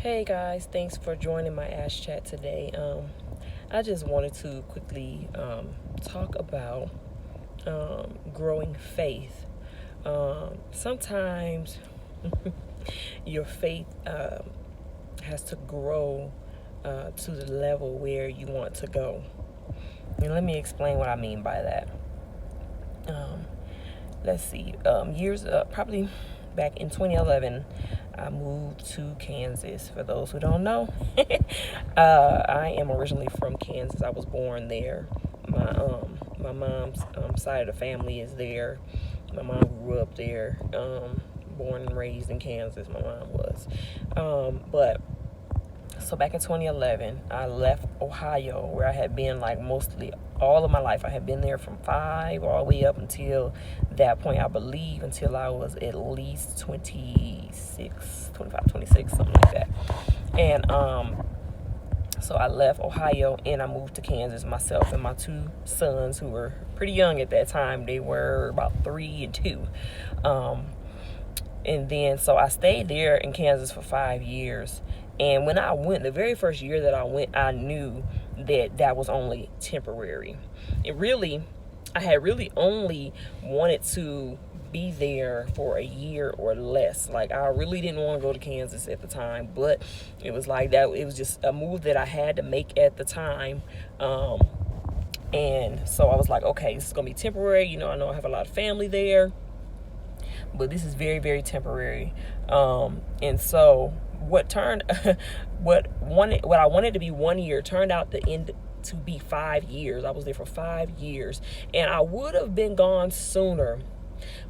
Hey guys, thanks for joining my Ash Chat today. I just wanted to quickly talk about growing faith. Sometimes your faith has to grow to the level where you want to go. And let me explain what I mean by that. Let's see, probably back in 2011, I moved to Kansas. For those who don't know, I am originally from Kansas. I was born there. My mom's side of the family is there. My mom grew up there, born and raised in Kansas. My mom was, but so back in 2011, I left Ohio, where I had been like mostly all of my life. I had been there from 5 all the way up until that point, I believe, until I was at least 26, 25, 26, something like that. And so I left Ohio and I moved to Kansas. Myself and my 2 sons, who were pretty young at that time. They were about 3 and 2. And then so I stayed there in Kansas for 5 years. And when I went, the very first year that I went, I knew that was only temporary. I had really only wanted to be there for a year or less. Like, I really didn't want to go to Kansas at the time, but it was like that. It was just a move that I had to make at the time. And so I was like, okay, this is going to be temporary. I know I have a lot of family there, but this is very, very temporary. And so what I wanted to be 1 year turned out to be 5 years. I was there for 5 years, and I would have been gone sooner.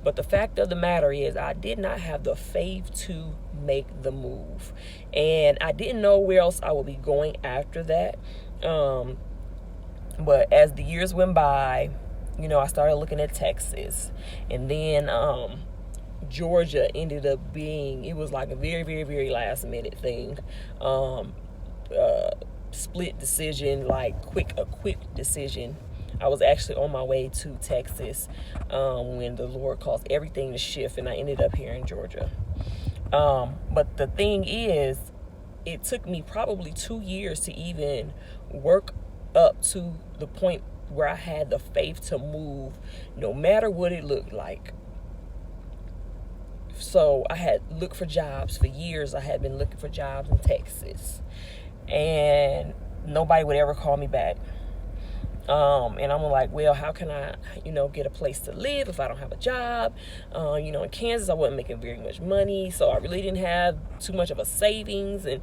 But the fact of the matter is, I did not have the faith to make the move, and I didn't know where else I would be going after that. But as the years went by, I started looking at Texas, and then Georgia ended up being, it was like a very, very, very last minute thing. Split decision, like a quick decision. I was actually on my way to Texas when the Lord caused everything to shift, and I ended up here in Georgia. But the thing is, it took me probably 2 years to even work up to the point where I had the faith to move, no matter what it looked like. So I had looked for jobs for years. I had been looking for jobs in Texas, and nobody would ever call me back. And I'm like, well, how can I, get a place to live if I don't have a job? In Kansas, I wasn't making very much money, so I really didn't have too much of a savings. And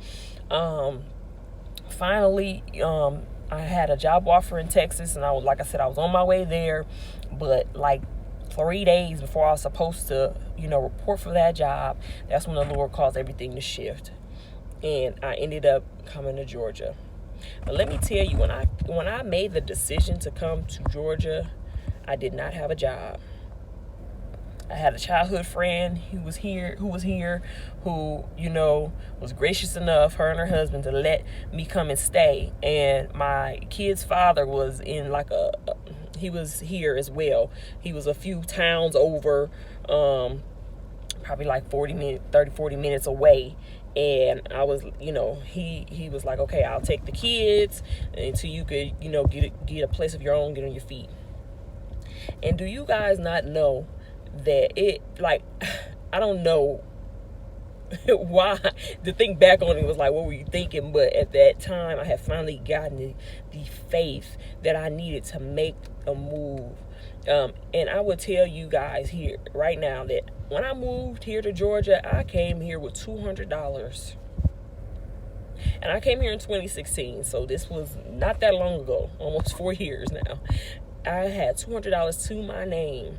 finally, I had a job offer in Texas, and I was on my way there, but like 3 days before I was supposed to, report for that job, that's when the Lord caused everything to shift, and I ended up coming to Georgia. But let me tell you, when I made the decision to come to Georgia, I did not have a job. I had a childhood friend who was here, who was gracious enough, her and her husband, to let me come and stay. And my kid's father was in he was here as well. He was a few towns over, probably like 40 minutes away. And I was, he was like, okay, I'll take the kids until you could, get a place of your own, get on your feet. And do you guys not know that I don't know why, to think back on it was like, what were you thinking? But at that time, I had finally gotten the faith that I needed to make a move. And I would tell you guys here right now that when I moved here to Georgia, I came here with $200. And I came here in 2016, so this was not that long ago, almost 4 years now. I had $200 to my name.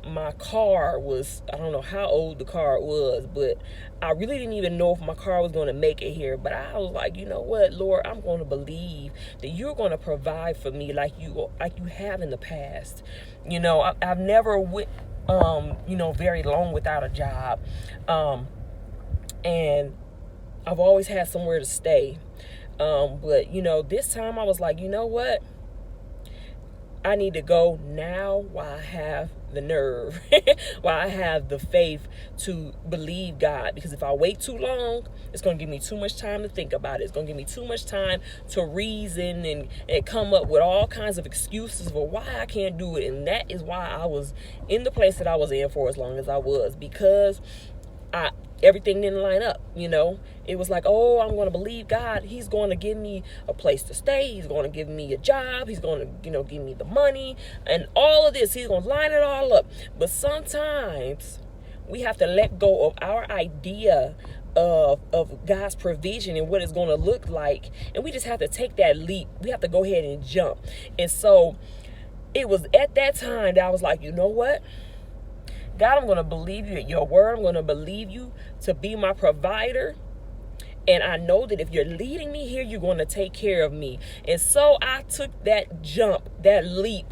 My car was, I don't know how old the car was, but I really didn't even know if my car was going to make it here. But I was like, you know what, Lord, I'm going to believe that you're going to provide for me like you have in the past. I've never went, very long without a job. And I've always had somewhere to stay. But, this time I was like, you know what? I need to go now while I have the nerve, while I have the faith to believe God. Because if I wait too long, it's going to give me too much time to think about it. It's going to give me too much time to reason and come up with all kinds of excuses for why I can't do it. And that is why I was in the place that I was in for as long as I was, because everything didn't line up. It was like, oh, I'm going to believe God. He's going to give me a place to stay. He's going to give me a job. He's going to, give me the money and all of this. He's going to line it all up. But sometimes we have to let go of our idea of God's provision and what it's going to look like. And we just have to take that leap. We have to go ahead and jump. And so it was at that time that I was like, you know what? God, I'm going to believe you at your word. I'm going to believe you to be my provider. And I know that if you're leading me here, you're going to take care of me. And so I took that jump, that leap.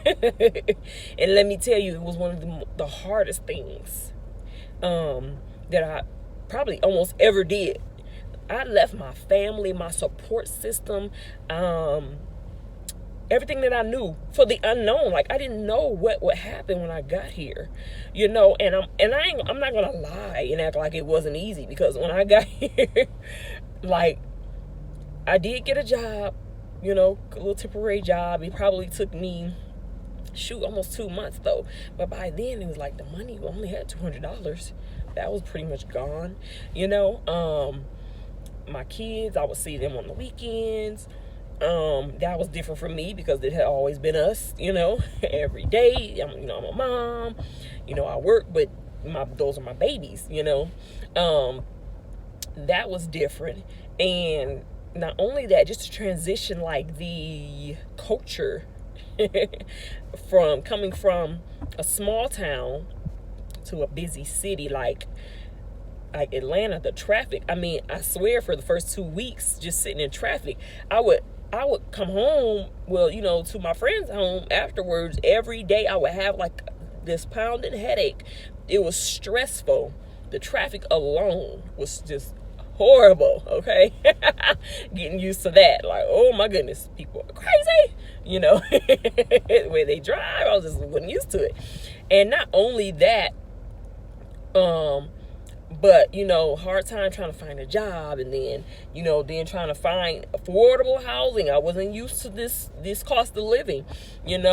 And let me tell you, it was one of the hardest things that I probably almost ever did. I left my family, my support system, everything that I knew for the unknown. Like, I didn't know what would happen when I got here, and I'm not gonna lie and act like it wasn't easy, because when I got here, like, I did get a job, a little temporary job. It probably took me, almost 2 months though. But by then it was like the money, we only had $200. That was pretty much gone, my kids, I would see them on the weekends. That was different for me because it had always been us, every day. I'm a mom, I work, but those are my babies, that was different. And not only that, just to transition, like, the culture from coming from a small town to a busy city, like Atlanta, the traffic. I swear, for the first 2 weeks, just sitting in traffic, I would come home, to my friend's home afterwards. Every day I would have like this pounding headache. It was stressful. The traffic alone was just horrible, okay? Getting used to that. Like, oh my goodness, people are crazy, the way they drive. I was just wasn't used to it. And not only that, but, hard time trying to find a job, and then, then trying to find affordable housing. I wasn't used to this cost of living, and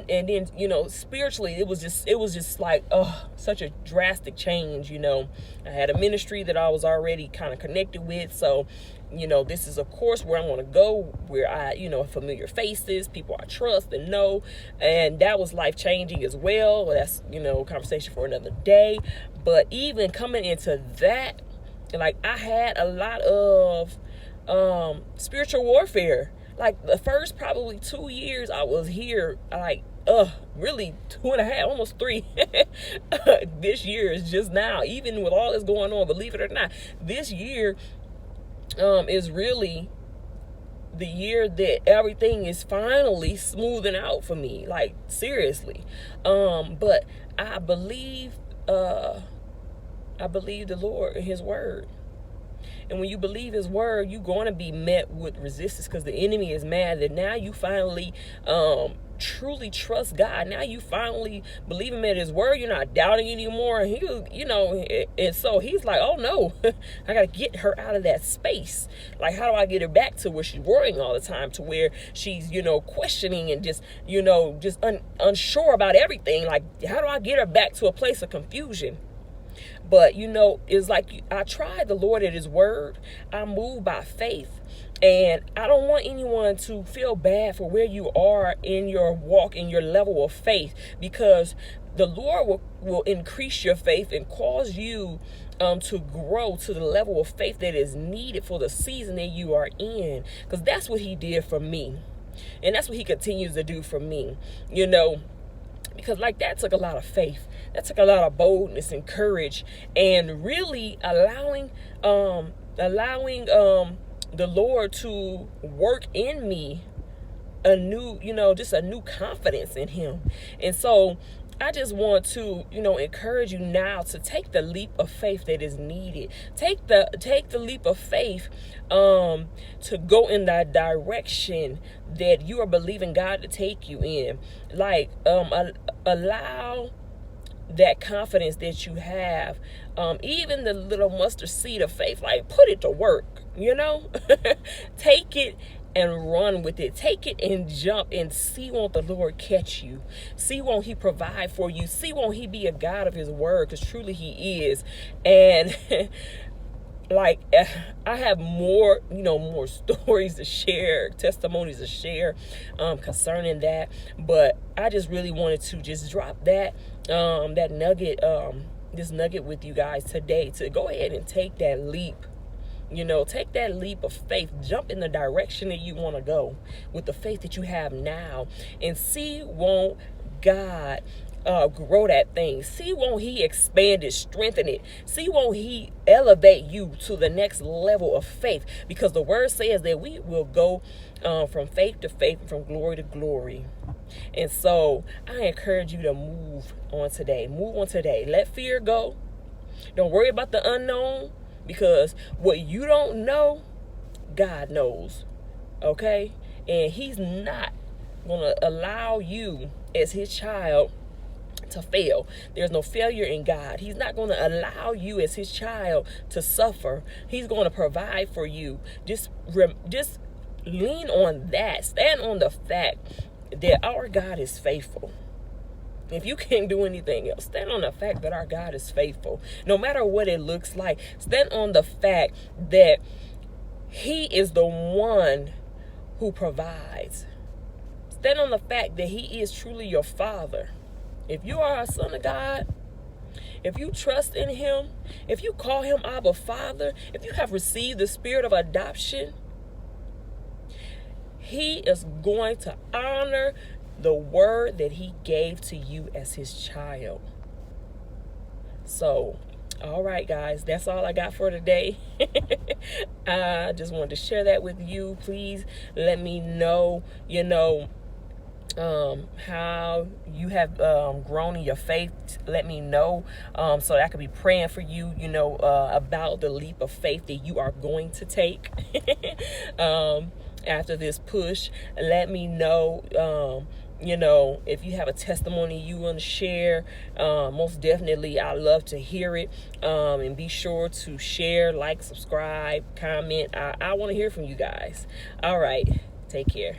then, spiritually, it was just like, such a drastic change. I had a ministry that I was already kind of connected with. So, this is, of course, where I want to go, where I, familiar faces, people I trust and know. And that was life changing as well. That's, conversation for another day. But even coming into that, like, I had a lot of spiritual warfare. Like, the first probably 2 years I was here, like, really 2.5, almost 3. This year is just now, even with all this going on, believe it or not, this year is really the year that everything is finally smoothing out for me, like, seriously. But I believe the Lord and his word. And when you believe his word, you're going to be met with resistance, because the enemy is mad that now you finally truly trust God. Now you finally believe him at his word. You're not doubting anymore. And and so he's like, oh no, I got to get her out of that space. Like, how do I get her back to where she's worrying all the time, to where she's, questioning and just, unsure about everything? Like, how do I get her back to a place of confusion? But, it's like, I tried the Lord at his word. I move by faith. And I don't want anyone to feel bad for where you are in your walk, in your level of faith, because the Lord will increase your faith and cause you to grow to the level of faith that is needed for the season that you are in. Because that's what he did for me. And that's what he continues to do for me, because, like, that took a lot of faith. That took a lot of boldness and courage, and really allowing the Lord to work in me a new, just a new confidence in him. And so I just want to, encourage you now to take the leap of faith that is needed. Take the leap of faith to go in that direction that you are believing God to take you in. Like allow that confidence that you have, even the little mustard seed of faith, like put it to work, take it and run with it. Take it and jump and see, won't the Lord catch you? See, won't he provide for you? See, won't he be a God of his word? Because truly he is. And like, I have more stories to share, testimonies to share concerning that. But I just really wanted to just drop that nugget, this nugget with you guys today, to go ahead and take that leap. Take that leap of faith, jump in the direction that you want to go with the faith that you have now, and see, won't God grow that thing? See, won't he expand it, strengthen it? See, won't he elevate you to the next level of faith? Because the word says that we will go from faith to faith, from glory to glory. And so I encourage you to move on today. Let fear go. Don't worry about the unknown. Because what you don't know, God knows, okay? And he's not going to allow you as his child to fail. There's no failure in God. He's not going to allow you as his child to suffer. He's going to provide for you. Just lean on that. Stand on the fact that our God is faithful. If you can't do anything else, stand on the fact that our God is faithful. No matter what it looks like, stand on the fact that he is the one who provides. Stand on the fact that he is truly your father. If you are a son of God, if you trust in him, if you call him Abba Father, if you have received the spirit of adoption, he is going to honor the word that he gave to you as his child. So, all right, guys, that's all I got for today. I just wanted to share that with you. Please let me know, how you have grown in your faith. Let me know so that I could be praying for you, about the leap of faith that you are going to take after this push. Let me know, if you have a testimony you want to share. Most definitely, I love to hear it. And be sure to share, like, subscribe, comment. I want to hear from you guys. All right, take care.